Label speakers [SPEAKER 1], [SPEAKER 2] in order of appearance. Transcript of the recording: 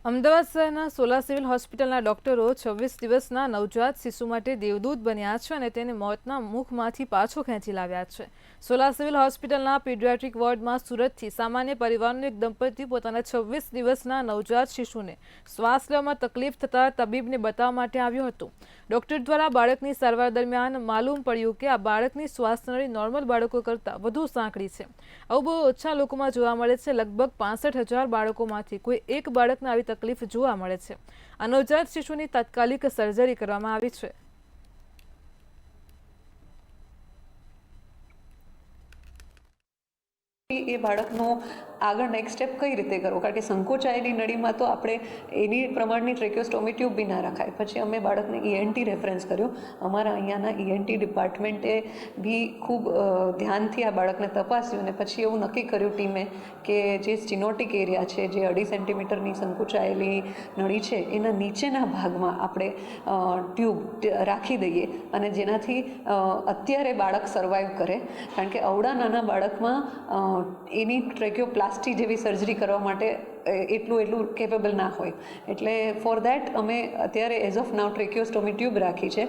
[SPEAKER 1] અમદાવાદ શહેરના સોલા સિવિલ હોસ્પિટલના ડોક્ટરો 26 દિવસના નવજાત શિશુ માટે દેવદૂત બન્યા છે અને તેને મોતના મુખમાંથી પાછો ખેંચી લાવ્યા છે. સોલા સિવિલ હોસ્પિટલના પીડિયાટ્રિક વોર્ડમાં સુરતથી સામાન્ય પરિવારનું એક દંપતી પોતાના 26 દિવસના નવજાત શિશુને શ્વાસ લેવામાં તકલીફ થતાં તબીબને બતાવવા માટે આવ્યું હતું. ડોક્ટર દ્વારા બાળકની સારવાર દરમિયાન માલુમ પડ્યું કે આ બાળકની શ્વાસ નળી નોર્મલ બાળકો કરતાં વધુ સાંકડી છે. આવું બહુ ઓછા લોકોમાં જોવા મળે છે. લગભગ 65,000 બાળકોમાંથી કોઈ એક બાળકને આવી તકલીફ જોવા મળે છે. આ નવજાત શિશુની તાત્કાલિક સર્જરી કરવામાં આવી છે.
[SPEAKER 2] એ બાળકનો આગળ નેક્સ્ટ સ્ટેપ કઈ રીતે કરવો, કારણ કે સંકોચાયેલી નળીમાં તો આપણે એની પ્રમાણની ટ્રેક્યોસ્ટોમી ટ્યુબ બી ના રખાય. પછી અમે બાળકને ENT રેફરન્સ કર્યો. અમારા અહીંયાના ENT ડિપાર્ટમેન્ટે બી ખૂબ ધ્યાનથી આ બાળકને તપાસ્યું અને પછી એવું નક્કી કર્યું ટીમે કે જે સ્ટીનોટિક એરિયા છે, જે 2.5 સેન્ટીમીટરની સંકોચાયેલી નળી છે, એના નીચેના ભાગમાં આપણે ટ્યુબ રાખી દઈએ અને જેનાથી અત્યારે બાળક સર્વાઈવ કરે, કારણ કે અવળા નાના બાળકમાં એની ટ્રેક્યોપ્લાસ્ટી જેવી સર્જરી કરવા માટે એટલું કેપેબલ ના હોય. એટલે ફોર દેટ અમે અત્યારે એઝ ઓફ નાવ ટ્રેક્યોસ્ટોમી ટ્યુબ રાખી છે.